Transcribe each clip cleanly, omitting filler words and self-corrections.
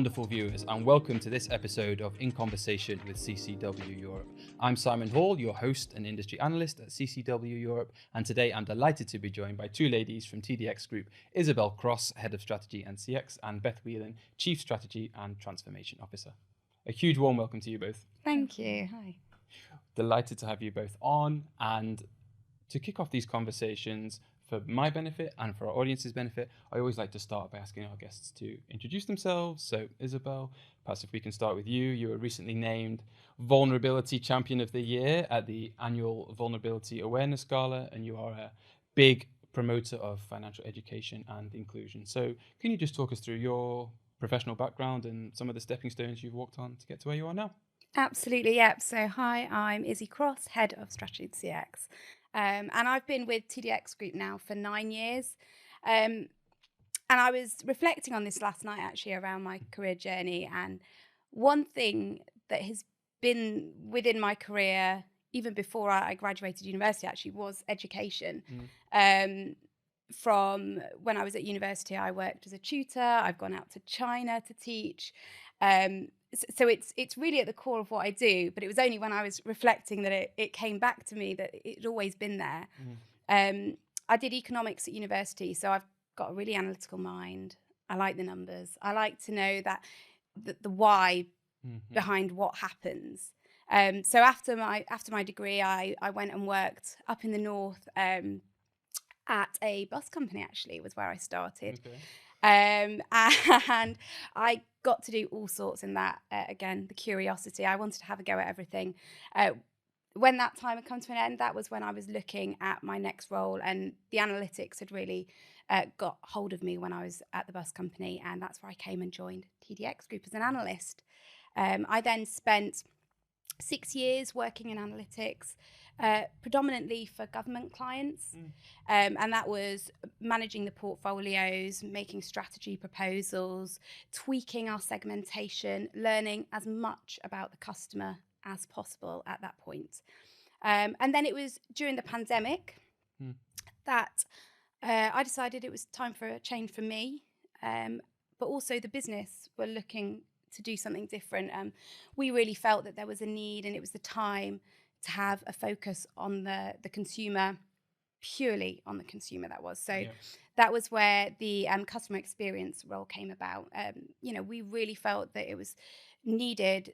wonderful viewers, and welcome to this episode of In Conversation with CCW Europe. I'm Simon Hall, your host and industry analyst at CCW Europe, and today I'm delighted to be joined by two ladies from TDX Group, Isabel Cross, Head of Strategy and CX, and Beth Whelan, Chief Strategy and Transformation Officer. A huge warm welcome to you both. Thank you. Hi. Delighted to have you both on, and to kick off these conversations, for my benefit and for our audience's benefit, I always like to start by asking our guests to introduce themselves. So Isabel, perhaps if we can start with you. You were recently named Vulnerability Champion of the Year at the annual Vulnerability Awareness Gala, and you are a big promoter of financial education and inclusion. So can you just talk us through your professional background and some of the stepping stones you've walked on to get to where you are now? Absolutely, yep. So hi, I'm Izzy Cross, Head of Strategy and CX. And I've been with TDX Group now for 9 years. And I was reflecting on this last night, actually, around my career journey. And one thing that has been within my career, even before I graduated university, actually, was education. From when I was at university, I worked as a tutor. I've gone out to China to teach. So it's really at the core of what I do, but it was only when I was reflecting that it came back to me that it'd always been there. I did economics at university, so I've got a really analytical mind. I like the numbers. I like to know that the why behind what happens. So after my degree, I went and worked up in the north at a bus company. Actually, was where I started. Okay. And I got to do all sorts in that. Again, the curiosity. I wanted to have a go at everything. When that time had come to an end, that was when I was looking at my next role, and the analytics had really got hold of me when I was at the bus company, and that's where I came and joined TDX Group as an analyst. I then spent 6 years working in analytics, predominantly for government clients. And that was managing the portfolios, making strategy proposals, tweaking our segmentation, learning as much about the customer as possible at that point. And then it was during the pandemic that I decided it was time for a change for me, but also the business were looking to do something different. We really felt that there was a need, and it was the time to have a focus on the consumer, purely on the consumer. That was so. Yeah. That was where the customer experience role came about. We really felt that it was needed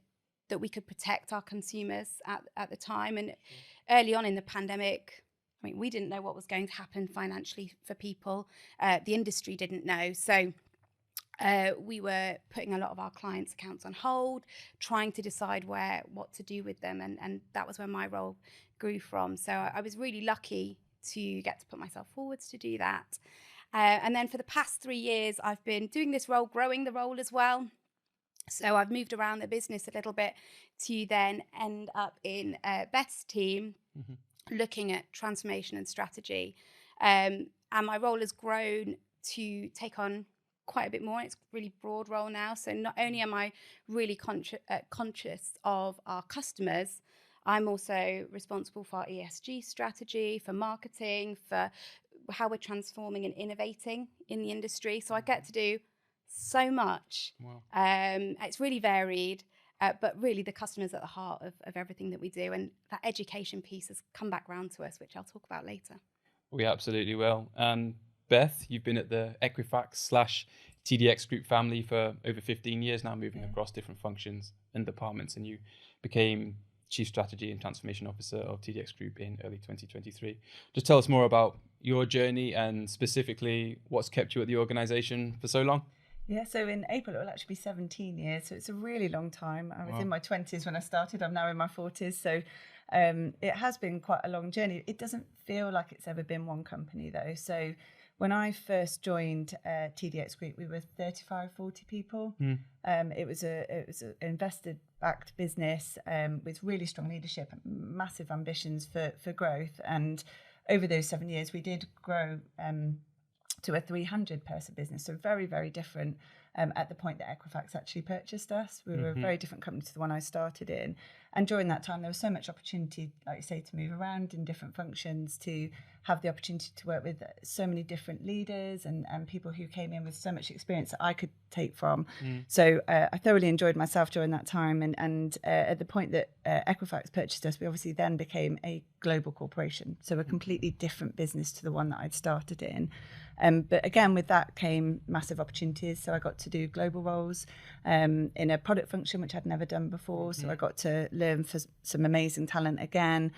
that we could protect our consumers at the time, and early on in the pandemic, I mean, we didn't know what was going to happen financially for people. The industry didn't know, so. We were putting a lot of our clients' accounts on hold, trying to decide what to do with them. And that was where my role grew from. So I was really lucky to get to put myself forwards to do that. And then for the past 3 years, I've been doing this role, growing the role as well. So I've moved around the business a little bit to then end up in Beth's team, looking at transformation and strategy. And my role has grown to take on quite a bit more. It's a really broad role now. So not only am I really conscious of our customers, I'm also responsible for our ESG strategy, for marketing, for how we're transforming and innovating in the industry. So I get to do so much. Wow. It's really varied, but really the customer's at the heart of everything that we do. And that education piece has come back round to us, which I'll talk about later. We absolutely will. Beth, you've been at the Equifax/TDX Group family for over 15 years now, moving across different functions and departments, and you became Chief Strategy and Transformation Officer of TDX Group in early 2023. Just tell us more about your journey and specifically what's kept you at the organisation for so long. Yeah, so in April it will actually be 17 years, so it's a really long time. I was in my 20s when I started, I'm now in my 40s, so it has been quite a long journey. It doesn't feel like it's ever been one company though. So when I first joined TDX Group, we were 35, 40 people. It was an investor-backed business with really strong leadership, massive ambitions for growth. And over those 7 years, we did grow to a 300-person business, so very, very different at the point that Equifax actually purchased us. We were a very different company to the one I started in. And during that time, there was so much opportunity, like you say, to move around in different functions, to have the opportunity to work with so many different leaders and people who came in with so much experience that I could take from. So I thoroughly enjoyed myself during that time. And at the point that Equifax purchased us, we obviously then became a global corporation. So a completely different business to the one that I'd started in. But again, with that came massive opportunities. So I got to do global roles in a product function, which I'd never done before. So I got to learn for some amazing talent again,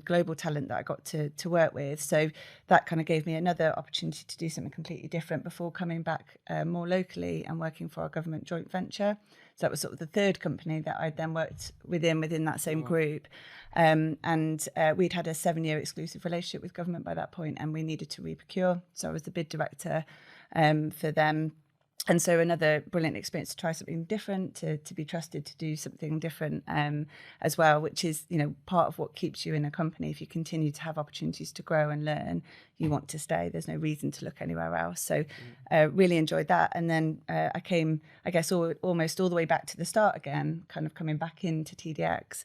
global talent that I got to work with. So that kind of gave me another opportunity to do something completely different before coming back more locally and working for our government joint venture. So that was sort of the third company that I then worked within that same group. And we'd had a 7-year exclusive relationship with government by that point, and we needed to reprocure. So I was the bid director for them. And so another brilliant experience to try something different, to be trusted to do something different as well, which is, part of what keeps you in a company. If you continue to have opportunities to grow and learn, you want to stay. There's no reason to look anywhere else. So really enjoyed that. And then I came, I guess, almost all the way back to the start again, kind of coming back into TDX,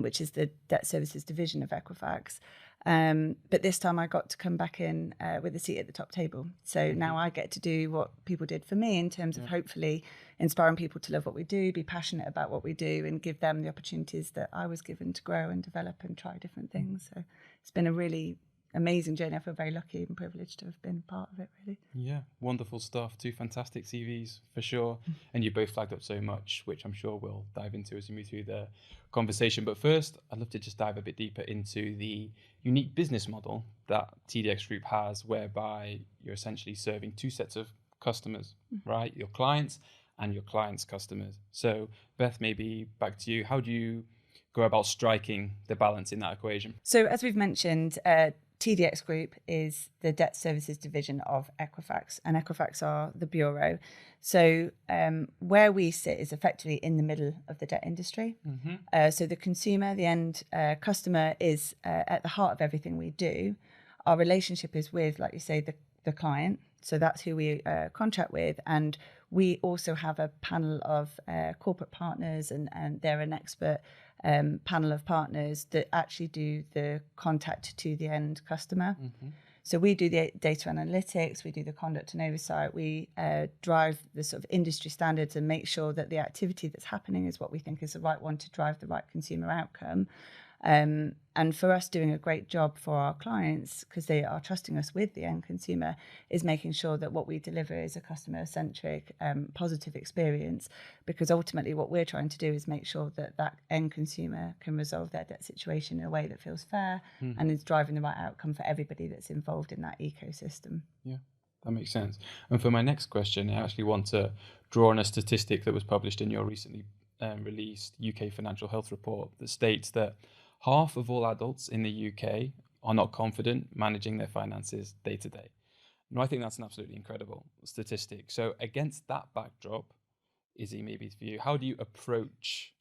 which is the debt services division of Equifax. But this time I got to come back in with a seat at the top table. So now I get to do what people did for me in terms of hopefully inspiring people to love what we do, be passionate about what we do, and give them the opportunities that I was given to grow and develop and try different things. So it's been a really amazing journey. I feel very lucky and privileged to have been part of it, really. Yeah, wonderful stuff. 2 fantastic CVs for sure. And you both flagged up so much, which I'm sure we'll dive into as we move through the conversation. But first, I'd love to just dive a bit deeper into the unique business model that TDX Group has, whereby you're essentially serving 2 sets of customers, right? Your clients and your clients' customers. So Beth, maybe back to you. How do you go about striking the balance in that equation? So as we've mentioned, TDX Group is the debt services division of Equifax, and Equifax are the bureau. So where we sit is effectively in the middle of the debt industry. So the consumer, the end customer, is at the heart of everything we do. Our relationship is with, like you say, the client. So that's who we contract with. And we also have a panel of corporate partners, and they're an expert panel of partners that actually do the contact to the end customer. So we do the data analytics, we do the conduct and oversight, we drive the sort of industry standards and make sure that the activity that's happening is what we think is the right one to drive the right consumer outcome. And for us, doing a great job for our clients, because they are trusting us with the end consumer, is making sure that what we deliver is a customer-centric, positive experience, because ultimately what we're trying to do is make sure that that end consumer can resolve their debt situation in a way that feels fair and is driving the right outcome for everybody that's involved in that ecosystem. Yeah, that makes sense. And for my next question, I actually want to draw on a statistic that was published in your recently released UK Financial Health Report that states that half of all adults in the UK are not confident managing their finances day to day. And I think that's an absolutely incredible statistic. So against that backdrop, Izzy, maybe for you, how do you approach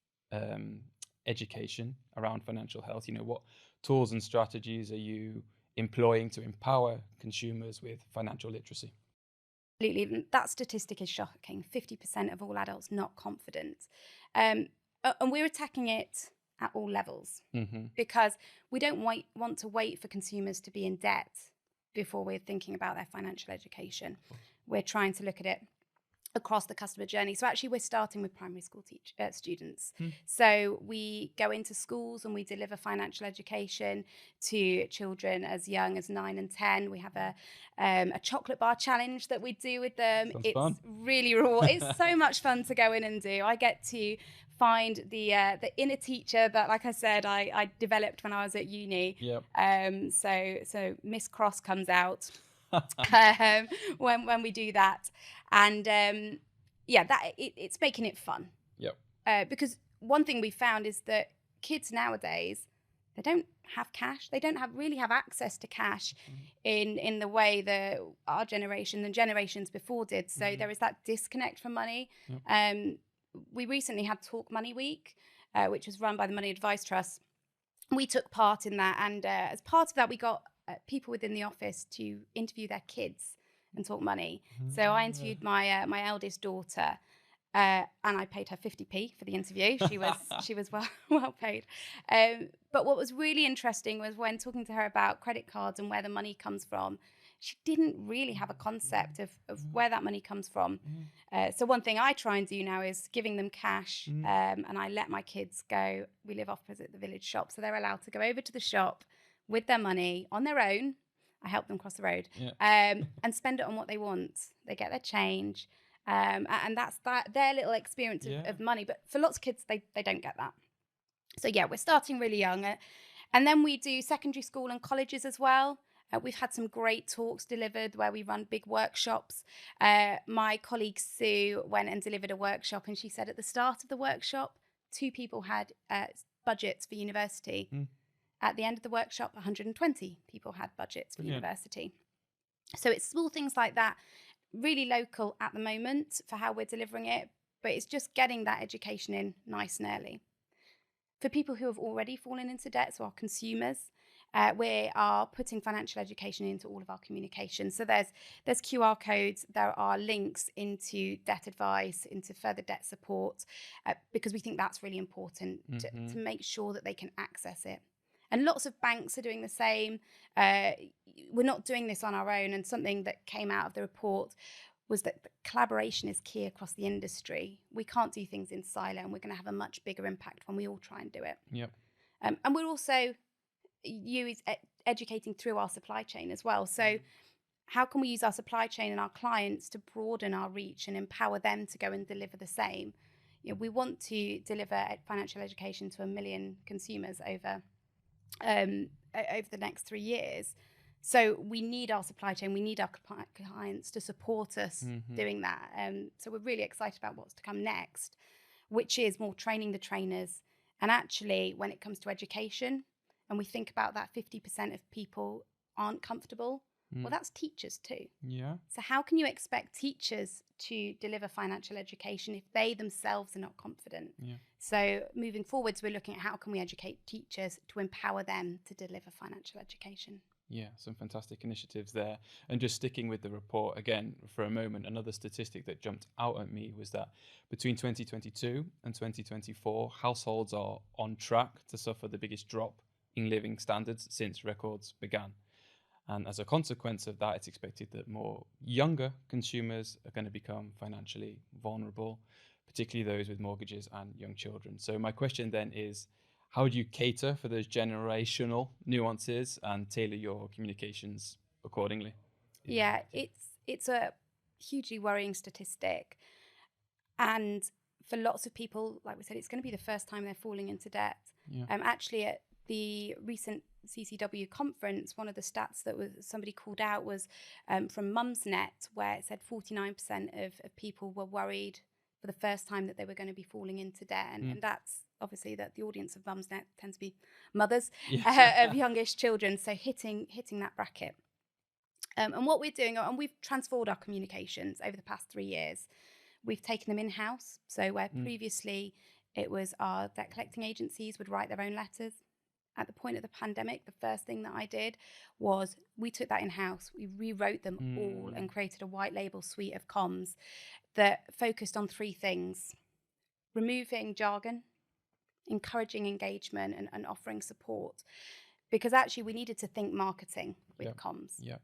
education around financial health? What tools and strategies are you employing to empower consumers with financial literacy? Absolutely. That statistic is shocking. 50% of all adults not confident. And we're attacking it at all levels because we don't want to wait for consumers to be in debt before we're thinking about their financial education. We're trying to look at it across the customer journey. So actually we're starting with primary school students. So we go into schools and we deliver financial education to children as young as 9 and 10. We have a chocolate bar challenge that we do with them. Sounds fun. Really raw. It's so much fun to go in and do. I get to find the inner teacher that, like I said, I developed when I was at uni. Yep. So Miss Cross comes out when we do that, and it's making it fun. Yep. Because one thing we found is that kids nowadays, they don't have cash. They don't really have access to cash in the way that our generation and generations before did. So there is that disconnect from money. Yep. We recently had Talk Money Week, which was run by the Money Advice Trust. We took part in that, and as part of that, we got people within the office to interview their kids and talk money. So I interviewed my eldest daughter, And I paid her 50p for the interview. She was well paid. But what was really interesting was when talking to her about credit cards and where the money comes from, she didn't really have a concept of where that money comes from. So one thing I try and do now is giving them cash, and I let my kids go. We live opposite the village shop, so they're allowed to go over to the shop with their money on their own. I help them cross the road, and spend it on what they want. They get their change. And that's their little experience of money. But for lots of kids, they don't get that. So yeah, we're starting really young. And then we do secondary school and colleges as well. We've had some great talks delivered where we run big workshops. My colleague Sue went and delivered a workshop, and she said at the start of the workshop, 2 people had budgets for university. At the end of the workshop, 120 people had budgets for university. So it's small things like that, really local at the moment for how we're delivering it, but it's just getting that education in nice and early. For people who have already fallen into debt, so our consumers, we are putting financial education into all of our communication. So there's QR codes, there are links into debt advice, into further debt support, because we think that's really important to make sure that they can access it. And lots of banks are doing the same. We're not doing this on our own. And something that came out of the report was that collaboration is key across the industry. We can't do things in silo, and we're going to have a much bigger impact when we all try and do it. Yep. And we're also educating through our supply chain as well. So how can we use our supply chain and our clients to broaden our reach and empower them to go and deliver the same? We want to deliver financial education to 1 million consumers over the next 3 years. So we need our supply chain, we need our clients to support us doing that. So we're really excited about what's to come next, which is more training the trainers. And actually, when it comes to education, and we think about that 50% of people aren't comfortable, well, that's teachers too. Yeah. So how can you expect teachers to deliver financial education if they themselves are not confident? Yeah. So moving forwards, we're looking at how can we educate teachers to empower them to deliver financial education. Yeah, some fantastic initiatives there. And just sticking with the report again for a moment, another statistic that jumped out at me was that between 2022 and 2024, households are on track to suffer the biggest drop in living standards since records began. And as a consequence of that, it's expected that more younger consumers are going to become financially vulnerable, particularly those with mortgages and young children. So my question then is, how do you cater for those generational nuances and tailor your communications accordingly? Yeah, it's a hugely worrying statistic. And for lots of people, like we said, it's going to be the first time they're falling into debt. Yeah. Actually, at the recent CCW conference, one of the stats that somebody called out was from Mumsnet, where it said 49% of people were worried for the first time that they were going to be falling into debt. And that's obviously that the audience of Mumsnet tends to be mothers of youngish children, so hitting that bracket. And what we're doing, and we've transformed our communications over the past 3 years. We've taken them in-house, so where previously it was our debt collecting agencies would write their own letters. At the point of the pandemic, the first thing that I did was we took that in-house. We rewrote them all and created a white label suite of comms that focused on 3 things: removing jargon, encouraging engagement, and offering support. Because actually we needed to think marketing with comms. Yeah.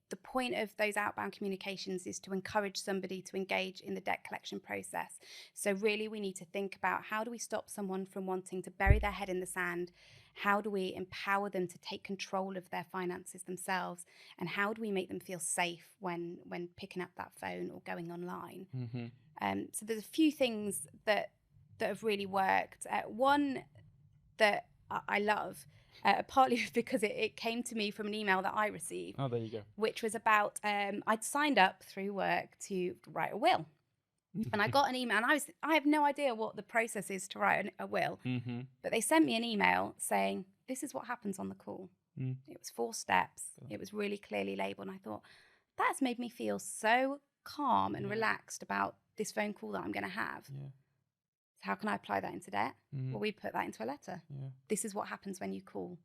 The point of those outbound communications is to encourage somebody to engage in the debt collection process. So really we need to think about, how do we stop someone from wanting to bury their head in the sand? How do we empower them to take control of their finances themselves? And how do we make them feel safe when picking up that phone or going online? So there's a few things that have really worked. One that I love, partly because it came to me from an email that I received. Oh, there you go. Which was about, I'd signed up through work to write a will. And I got an email, and I have no idea what the process is to write a will. But they sent me an email saying, this is what happens on the call. It was 4 steps. It was really clearly labeled. And I thought, that's made me feel so calm and relaxed about this phone call that I'm going to have. So how can I apply that into debt? Well, we put that into a letter. This is what happens when you call.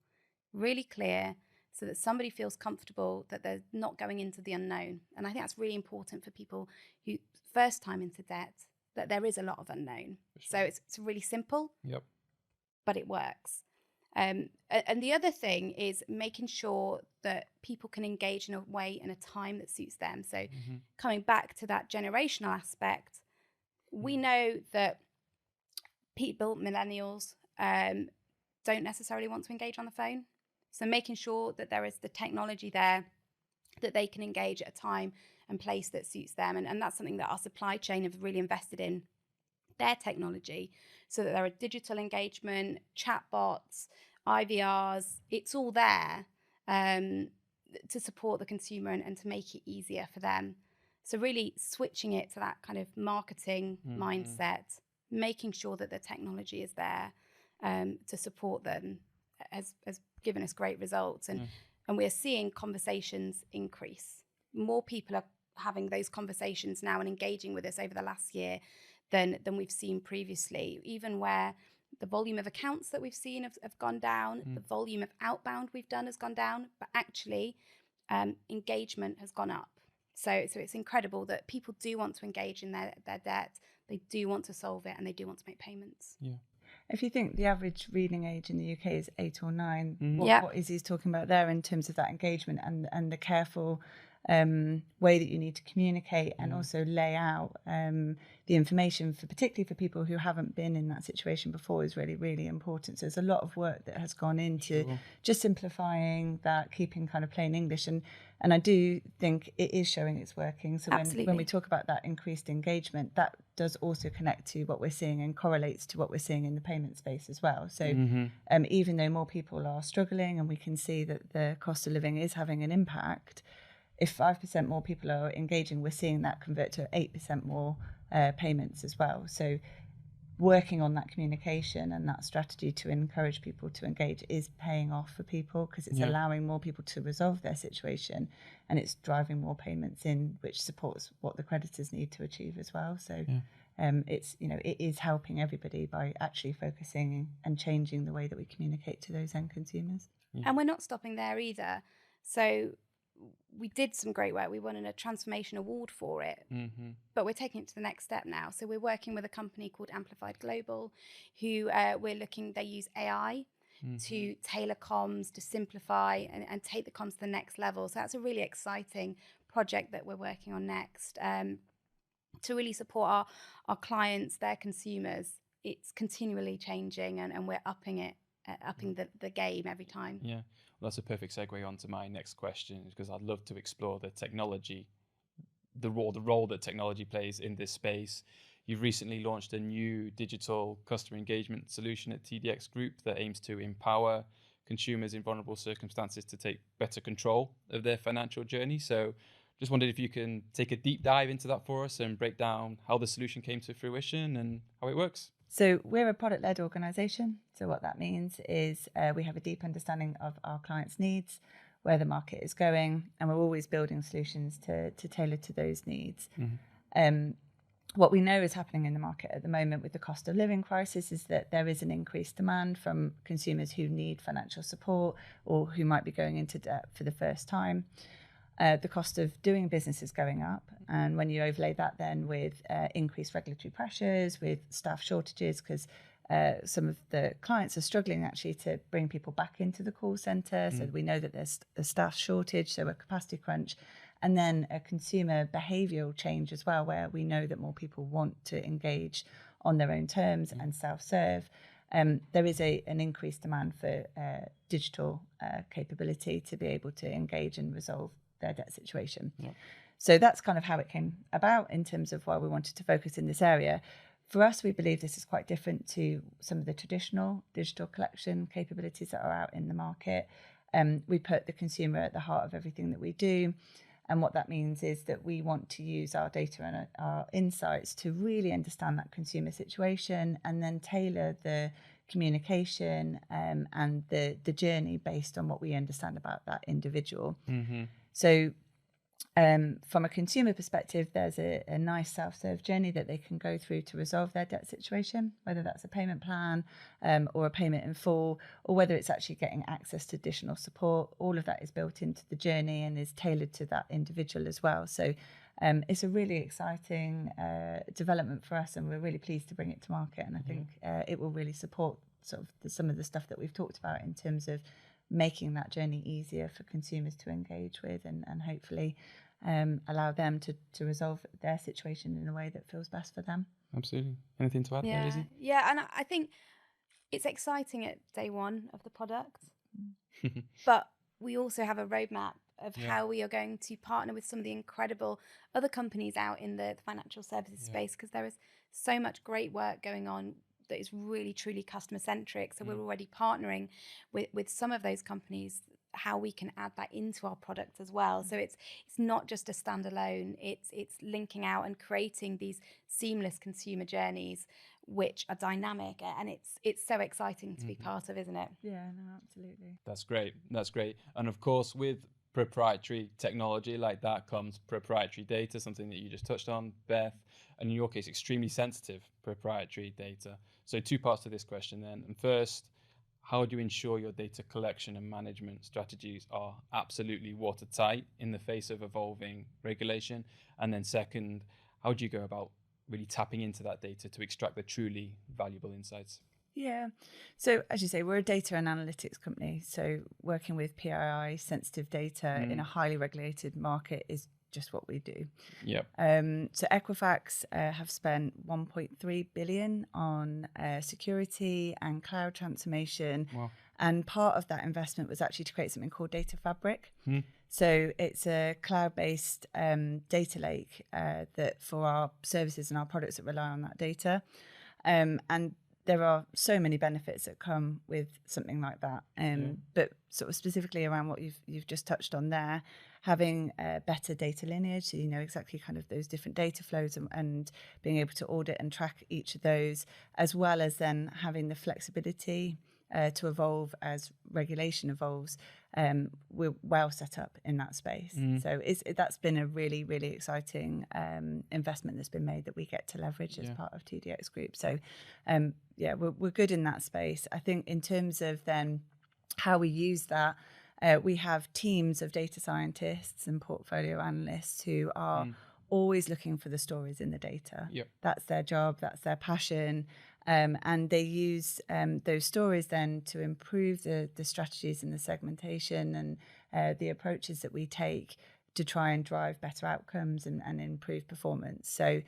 Really clear, so that somebody feels comfortable that they're not going into the unknown. And I think that's really important for people who first time into debt. that there is a lot of unknown. Sure. So it's really simple, Yep. but it works. And the other thing is making sure that people can engage in a way and a time that suits them. So coming back to that generational aspect, we know that people, millennials, don't necessarily want to engage on the phone. So making sure that there is the technology there that they can engage at a time and place that suits them. And that's something that our supply chain have really invested in their technology, so that there are digital engagement, chatbots, IVRs, it's all there to support the consumer and to make it easier for them. So really switching it to that kind of marketing mindset, making sure that the technology is there to support them has given us great results. And we're seeing conversations increase. More people are having those conversations now and engaging with us over the last year than we've seen previously, even where the volume of accounts that we've seen have gone down, the volume of outbound we've done has gone down, but actually engagement has gone up. So it's incredible that people do want to engage in their debt, they do want to solve it, and they do want to make payments. Yeah. If you think the average reading age in the UK is 8 or 9, what is he talking about there in terms of that engagement and the careful way that you need to communicate and also lay out the information for particularly for people who haven't been in that situation before is really, really important. So there's a lot of work that has gone into just simplifying that, keeping kind of plain English, and I do think it is showing it's working. So when we talk about that increased engagement, that does also connect to what we're seeing and correlates to what we're seeing in the payment space as well. So even though more people are struggling and we can see that the cost of living is having an impact, if 5% more people are engaging, we're seeing that convert to 8% more payments as well. So working on that communication and that strategy to encourage people to engage is paying off for people, because it's allowing more people to resolve their situation, and it's driving more payments in, which supports what the creditors need to achieve as well. So it's, it is helping everybody by actually focusing and changing the way that we communicate to those end consumers. And we're not stopping there either. So we did some great work. We won a transformation award for it, but we're taking it to the next step now. So we're working with a company called Amplified Global, who they use AI to tailor comms, to simplify and take the comms to the next level. So that's a really exciting project that we're working on next to really support our clients, their consumers. It's continually changing, and we're upping the game every time. Yeah. Well, that's a perfect segue on to my next question, because I'd love to explore the technology, the role that technology plays in this space. You've recently launched a new digital customer engagement solution at TDX Group that aims to empower consumers in vulnerable circumstances to take better control of their financial journey. So just wondered if you can take a deep dive into that for us and break down how the solution came to fruition and how it works. So we're a product-led organisation. So what that means is we have a deep understanding of our clients' needs, where the market is going, and we're always building solutions to tailor to those needs. What we know is happening in the market at the moment with the cost of living crisis is that there is an increased demand from consumers who need financial support or who might be going into debt for the first time. The cost of doing business is going up, and when you overlay that then with increased regulatory pressures, with staff shortages, because some of the clients are struggling actually to bring people back into the call centre, so we know that there's a staff shortage, so a capacity crunch, and then a consumer behavioural change as well, where we know that more people want to engage on their own terms and self-serve. There is an increased demand for digital capability to be able to engage and resolve their debt situation. So that's kind of how it came about in terms of why we wanted to focus in this area. For us, we believe this is quite different to some of the traditional digital collection capabilities that are out in the market. We put the consumer at the heart of everything that we do. And what that means is that we want to use our data and our insights to really understand that consumer situation and then tailor the communication and the journey based on what we understand about that individual. So from a consumer perspective, there's a nice self-serve journey that they can go through to resolve their debt situation, whether that's a payment plan or a payment in full, or whether it's actually getting access to additional support. All of that is built into the journey and is tailored to that individual as well. So it's a really exciting development for us, and we're really pleased to bring it to market. And I think it will really support sort of some of the stuff that we've talked about in terms of making that journey easier for consumers to engage with, and hopefully allow them to resolve their situation in a way that feels best for them. Absolutely. Anything to add there, Izzy? Yeah, and I think it's exciting at day one of the product, but we also have a roadmap of how we are going to partner with some of the incredible other companies out in the financial services space, because there is so much great work going on that is really truly customer centric. So we're already partnering with some of those companies, how we can add that into our product as well. So it's not just a standalone, it's linking out and creating these seamless consumer journeys which are dynamic, and it's so exciting to be part of, isn't it? Yeah, no, absolutely. That's great. And of course, with proprietary technology like that comes proprietary data, something that you just touched on, Beth, and in your case, extremely sensitive proprietary data. So 2 parts to this question then. And first, how do you ensure your data collection and management strategies are absolutely watertight in the face of evolving regulation? And then second, how do you go about really tapping into that data to extract the truly valuable insights? Yeah. So as you say, we're a data and analytics company. So working with PII sensitive data in a highly regulated market is just what we do. Yep. So Equifax have spent 1.3 billion on security and cloud transformation. Wow. And part of that investment was actually to create something called Data Fabric. So it's a cloud-based data lake that for our services and our products that rely on that data. And there are so many benefits that come with something like that. But sort of specifically around what you've just touched on there, having better data lineage, so you know exactly kind of those different data flows and being able to audit and track each of those, as well as then having the flexibility to evolve as regulation evolves. We're well set up in that space. So that's been a really, really exciting investment that's been made that we get to leverage as part of TDX Group. So we're good in that space. I think in terms of then how we use that, we have teams of data scientists and portfolio analysts who are always looking for the stories in the data. That's their job, that's their passion. And they use those stories then to improve the strategies and the segmentation and the approaches that we take to try and drive better outcomes and improve performance. So,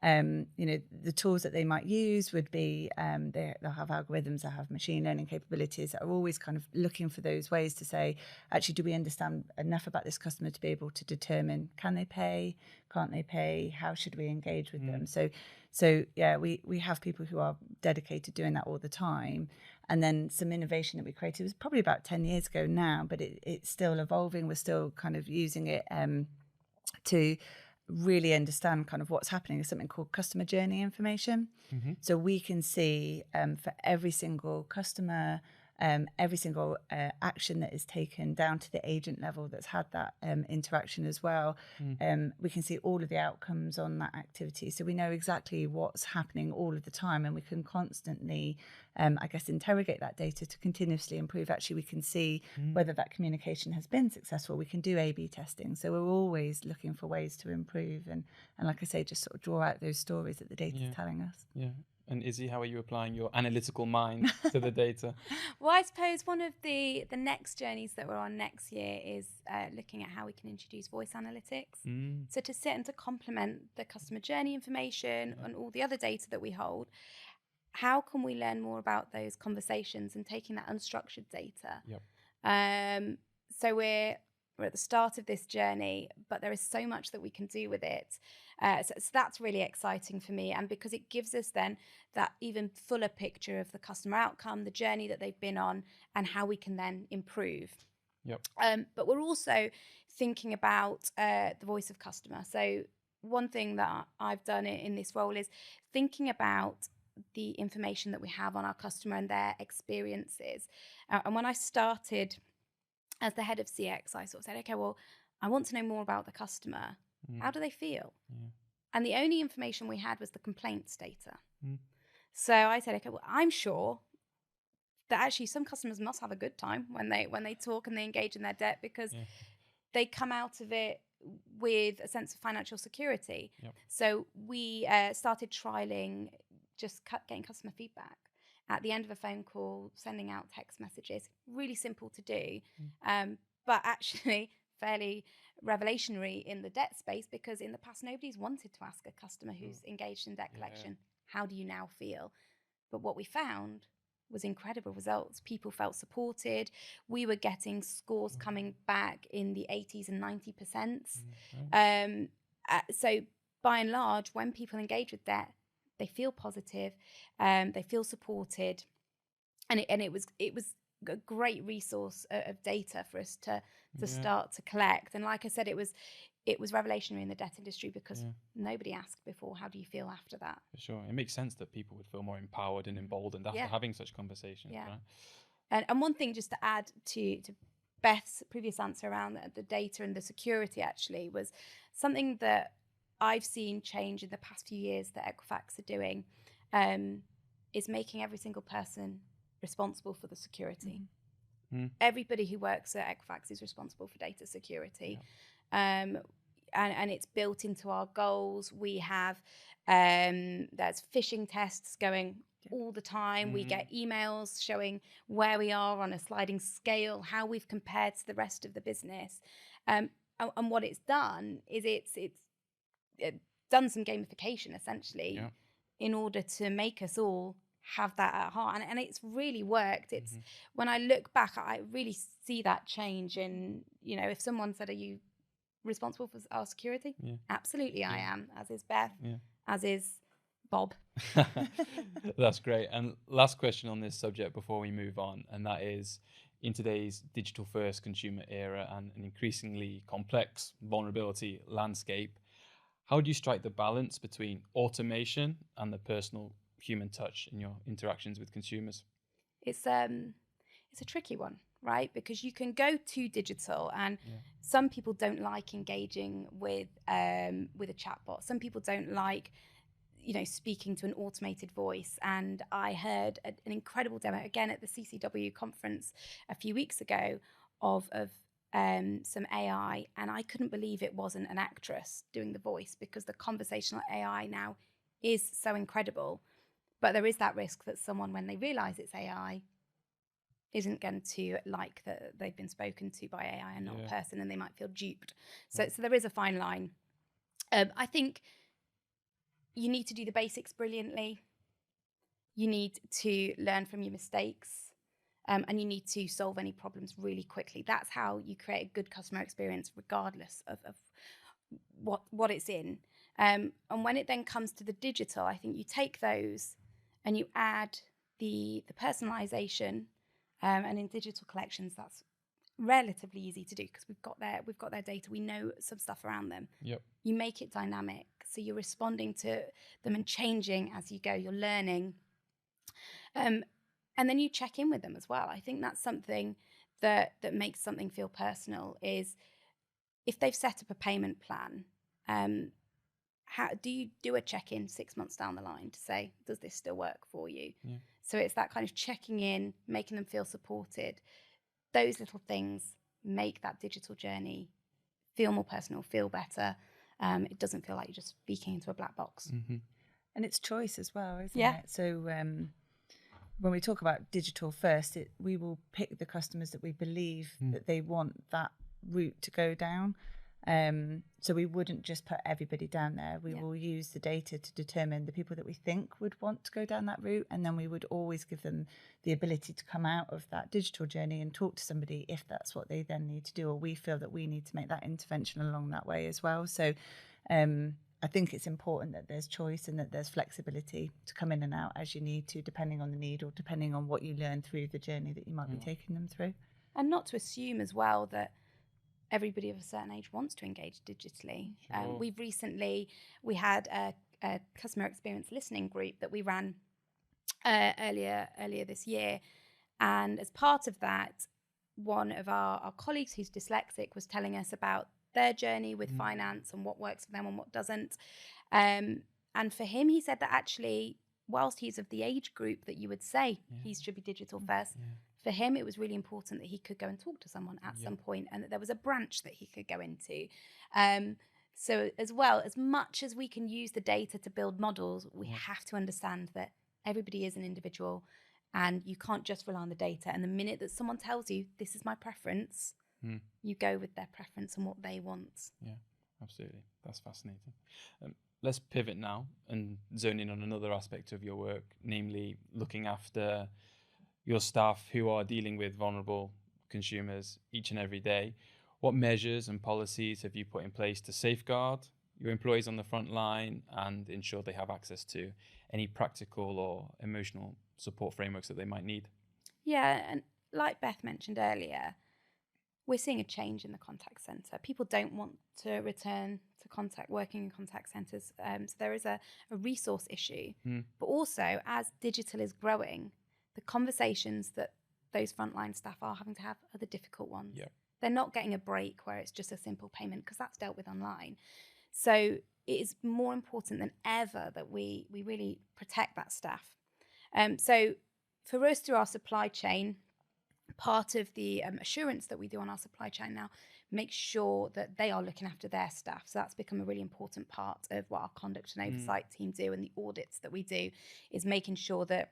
the tools that they might use would be, they'll have algorithms that have machine learning capabilities that are always kind of looking for those ways to say, actually, do we understand enough about this customer to be able to determine, can they pay, can't they pay, how should we engage with them? So yeah, we have people who are dedicated doing that all the time. And then some innovation that we created was probably about 10 years ago now, but it's still evolving. We're still kind of using it to really understand kind of what's happening. There's something called customer journey information. So we can see for every single customer, every single action that is taken down to the agent level that's had that interaction as well. We can see all of the outcomes on that activity. So we know exactly what's happening all of the time, and we can constantly, interrogate that data to continuously improve. Actually, we can see whether that communication has been successful. We can do A/B testing. So we're always looking for ways to improve. And like I say, just sort of draw out those stories that the data is telling us. Yeah. And Izzy, how are you applying your analytical mind to the data? Well, I suppose one of the next journeys that we're on next year is looking at how we can introduce voice analytics. So to sit and to complement the customer journey information and all the other data that we hold, how can we learn more about those conversations and taking that unstructured data? So we're at the start of this journey, but there is so much that we can do with it. So that's really exciting for me. And because it gives us then that even fuller picture of the customer outcome, the journey that they've been on, and how we can then improve. But we're also thinking about the voice of customer. So one thing that I've done in this role is thinking about the information that we have on our customer and their experiences. And when I started as the head of CX, I sort of said, okay, well, I want to know more about the customer. How do they feel? And the only information we had was the complaints data. So I said, okay, well, I'm sure that actually some customers must have a good time when they talk and they engage in their debt, because they come out of it with a sense of financial security. Yep. So we started trialing just getting customer feedback at the end of a phone call, sending out text messages. Really simple to do, but actually fairly revelationary in the debt space, because in the past nobody's wanted to ask a customer who's engaged in debt collection, how do you now feel? But what we found was incredible results. People felt supported. We were getting scores coming back in the 80s and 90%. So by and large, when people engage with debt, they feel positive, they feel supported, and it was a great resource of data for us to start to collect. And like I said, it was revelationary in the debt industry, because nobody asked before, how do you feel after that? For sure. It makes sense that people would feel more empowered and emboldened after having such conversations. Yeah. Right? And one thing just to add to Beth's previous answer around the data and the security, actually, was something that I've seen change in the past few years that Equifax are doing, is making every single person responsible for the security. Everybody who works at Equifax is responsible for data security. And it's built into our goals. We have there's phishing tests going all the time. We get emails showing where we are on a sliding scale, how we've compared to the rest of the business. And what it's done is it's done some gamification, essentially, in order to make us all have that at heart, and it's really worked. It's when I look back, I really see that change in, if someone said, are you responsible for our security? Absolutely, I am, as is Beth, as is Bob. That's great. And last question on this subject before we move on, and that is, in today's digital first consumer era and an increasingly complex vulnerability landscape, how do you strike the balance between automation and the personal human touch in your interactions with consumers? It's a tricky one, right? Because you can go too digital, and some people don't like engaging with a chatbot. Some people don't like, speaking to an automated voice. And I heard an incredible demo again at the CCW conference a few weeks ago of some AI, and I couldn't believe it wasn't an actress doing the voice, because the conversational AI now is so incredible. But there is that risk that someone, when they realize it's AI, isn't going to like that they've been spoken to by AI and not a person, and they might feel duped. So there is a fine line. I think you need to do the basics brilliantly. You need to learn from your mistakes, and you need to solve any problems really quickly. That's how you create a good customer experience, regardless of what it's in. And when it then comes to the digital, I think you take those and you add the personalization, and in digital collections, that's relatively easy to do, because we've got their data. We know some stuff around them. You make it dynamic, so you're responding to them and changing as you go. You're learning, and then you check in with them as well. I think that's something that makes something feel personal. Is if they've set up a payment plan, how do you do a check-in 6 months down the line to say, does this still work for you? So it's that kind of checking in, making them feel supported. Those little things make that digital journey feel more personal, feel better. It doesn't feel like you're just speaking into a black box. And it's choice as well, isn't it? So when we talk about digital first, we will pick the customers that we believe that they want that route to go down. So we wouldn't just put everybody down there. We will use the data to determine the people that we think would want to go down that route, and then we would always give them the ability to come out of that digital journey and talk to somebody if that's what they then need to do, or we feel that we need to make that intervention along that way as well. So I think it's important that there's choice and that there's flexibility to come in and out as you need to, depending on the need or depending on what you learn through the journey that you might be taking them through. And not to assume as well that everybody of a certain age wants to engage digitally. We had a customer experience listening group that we ran earlier this year, and as part of that, one of our colleagues who's dyslexic was telling us about their journey with finance and what works for them and what doesn't. And for him, he said that actually, whilst he's of the age group that you would say he should be digital first, for him, it was really important that he could go and talk to someone at some point, and that there was a branch that he could go into. So as well, as much as we can use the data to build models, we have to understand that everybody is an individual, and you can't just rely on the data. And the minute that someone tells you, this is my preference, you go with their preference and what they want. Yeah, absolutely. That's fascinating. Let's pivot now and zone in on another aspect of your work, namely looking after your staff who are dealing with vulnerable consumers each and every day. What measures and policies have you put in place to safeguard your employees on the front line and ensure they have access to any practical or emotional support frameworks that they might need? Yeah, and like Beth mentioned earlier, we're seeing a change in the contact centre. People don't want to return to working in contact centres. So there is a resource issue. But also, as digital is growing, the conversations that those frontline staff are having to have are the difficult ones. Yeah. They're not getting a break where it's just a simple payment, because that's dealt with online. So it is more important than ever that we really protect that staff. So for us, through our supply chain, part of the assurance that we do on our supply chain now makes sure that they are looking after their staff. So that's become a really important part of what our conduct and oversight team do, and the audits that we do is making sure that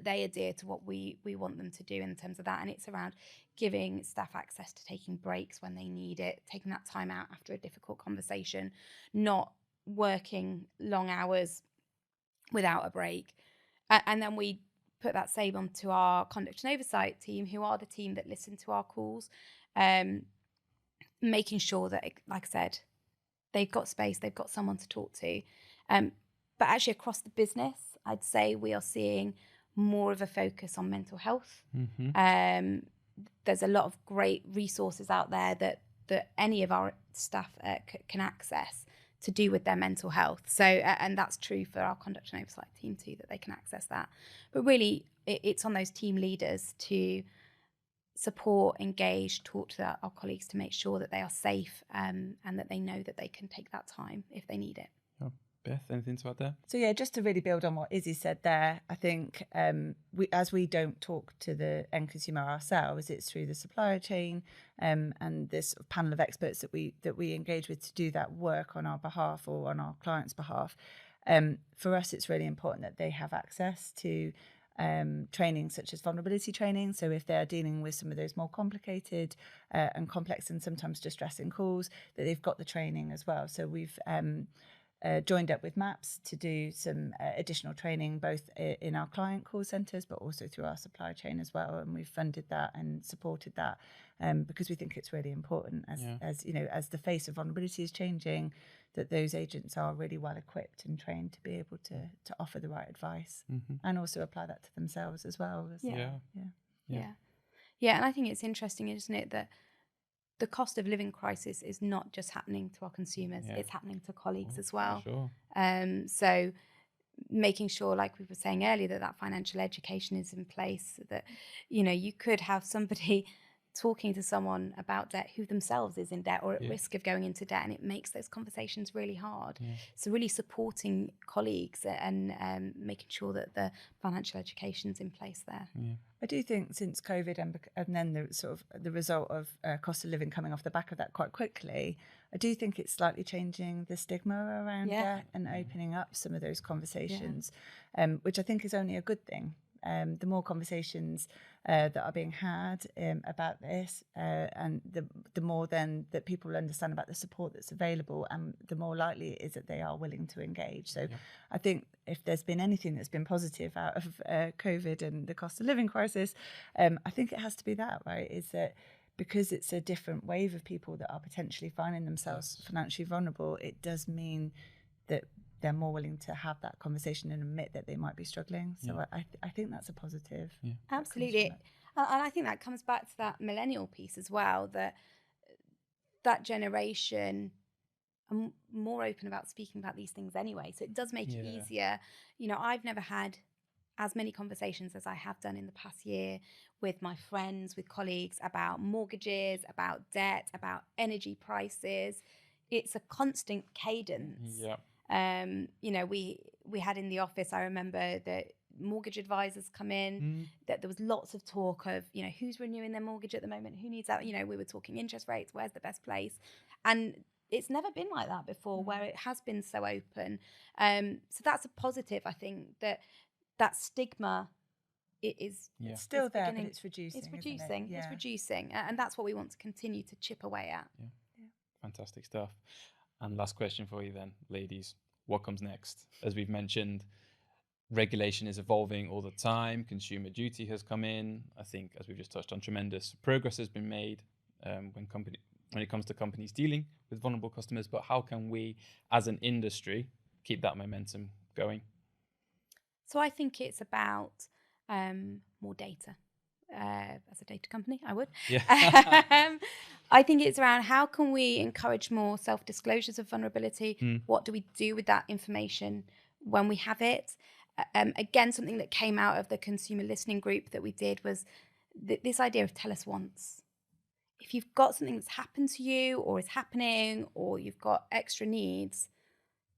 they adhere to what we want them to do in terms of that. And it's around giving staff access to taking breaks when they need it, taking that time out after a difficult conversation, not working long hours without a break. And then we put that same onto our conduct and oversight team, who are the team that listen to our calls, making sure that, like I said, they've got space, they've got someone to talk to. But actually across the business, I'd say we are seeing more of a focus on mental health. There's a lot of great resources out there that any of our staff can access to do with their mental health. So, and that's true for our conduct and oversight team too, that they can access that. But really, it's on those team leaders to support, engage, talk to our colleagues to make sure that they are safe, and that they know that they can take that time if they need it. Beth, anything to add there? So yeah, just to really build on what Izzy said there, I think we don't talk to the end consumer ourselves, it's through the supplier chain and this panel of experts that we engage with to do that work on our behalf or on our clients' behalf. For us, it's really important that they have access to training such as vulnerability training. So if they're dealing with some of those more complicated and complex and sometimes distressing calls, that they've got the training as well. So we've joined up with MAPS to do some additional training, both in our client call centres, but also through our supply chain as well. And we've funded that and supported that because we think it's really important as you know, as the face of vulnerability is changing, that those agents are really well equipped and trained to be able to offer the right advice and also apply that to themselves as well. Yeah. And I think it's interesting, isn't it, that the cost of living crisis is not just happening to our consumers, it's happening to colleagues as well. Sure. So making sure, like we were saying earlier, that financial education is in place, that, you know, you could have somebody talking to someone about debt who themselves is in debt or at risk of going into debt, and it makes those conversations really hard. So really supporting colleagues and making sure that the financial education's in place there. I do think since COVID and then the sort of the result of cost of living coming off the back of that quite quickly, I do think it's slightly changing the stigma around debt and opening up some of those conversations, which I think is only a good thing. The more conversations that are being had about this, and the more then that people understand about the support that's available, and the more likely it is that they are willing to engage. So I think if there's been anything that's been positive out of COVID and the cost of living crisis, I think it has to be that, right? Is that because it's a different wave of people that are potentially finding themselves financially vulnerable, it does mean that they're more willing to have that conversation and admit that they might be struggling. So I think that's a positive. Absolutely. And I think that comes back to that millennial piece as well, that generation are more open about speaking about these things anyway. So it does make it easier. You know, I've never had as many conversations as I have done in the past year with my friends, with colleagues, about mortgages, about debt, about energy prices. It's a constant cadence. You know, we had in the office, I remember that mortgage advisors come in, that there was lots of talk of, you know, who's renewing their mortgage at the moment, who needs that, you know, we were talking interest rates, where's the best place, and it's never been like that before, where it has been so open. So that's a positive, I think, that stigma is it's still there, but it's reducing. It's reducing. Yeah. It's reducing, and that's what we want to continue to chip away at. Yeah. Fantastic stuff. And last question for you then, ladies. What comes next? As we've mentioned, regulation is evolving all the time. Consumer duty has come in. I think, as we've just touched on, tremendous progress has been made when it comes to companies dealing with vulnerable customers. But how can we, as an industry, keep that momentum going? So I think it's about more data. As a data company, I would. Yeah. I think it's around how can we encourage more self-disclosures of vulnerability? What do we do with that information when we have it? Again, something that came out of the consumer listening group that we did was this idea of tell us once. If you've got something that's happened to you or is happening or you've got extra needs,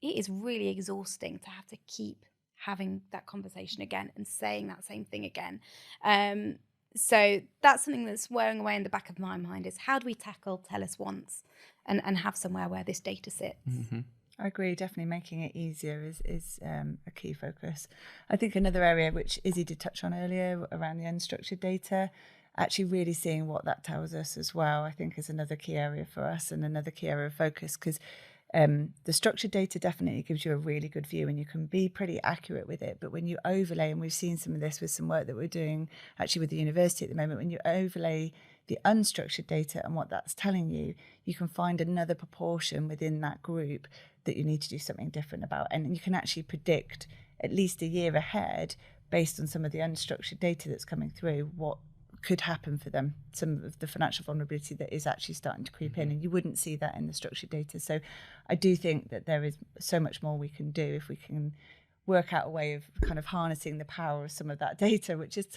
it is really exhausting to have to keep having that conversation again and saying that same thing again. So that's something that's wearing away in the back of my mind, is how do we tackle tell us once and have somewhere where this data sits? I agree, definitely making it easier is a key focus. I think another area which Izzy did touch on earlier around the unstructured data, actually really seeing what that tells us as well, I think is another key area for us and another key area of focus, because the structured data definitely gives you a really good view and you can be pretty accurate with it. But when you overlay, and we've seen some of this with some work that we're doing actually with the university at the moment, when you overlay the unstructured data and what that's telling you, you can find another proportion within that group that you need to do something different about. And you can actually predict at least a year ahead, based on some of the unstructured data that's coming through, what could happen for them, some of the financial vulnerability that is actually starting to creep in, and you wouldn't see that in the structured data. So I do think that there is so much more we can do if we can work out a way of kind of harnessing the power of some of that data, which is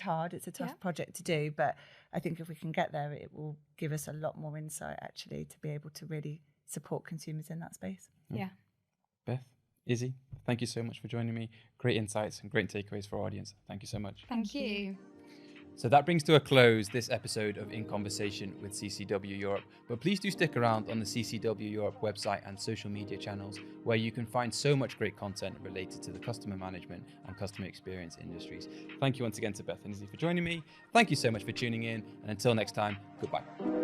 hard. It's a tough project to do, but I think if we can get there, it will give us a lot more insight actually to be able to really support consumers in that space. Yeah. Beth, Izzy, thank you so much for joining me. Great insights and great takeaways for our audience. Thank you so much. Thank you. So that brings to a close this episode of In Conversation with CCW Europe. But please do stick around on the CCW Europe website and social media channels, where you can find so much great content related to the customer management and customer experience industries. Thank you once again to Beth and Izzy for joining me. Thank you so much for tuning in. And until next time, goodbye.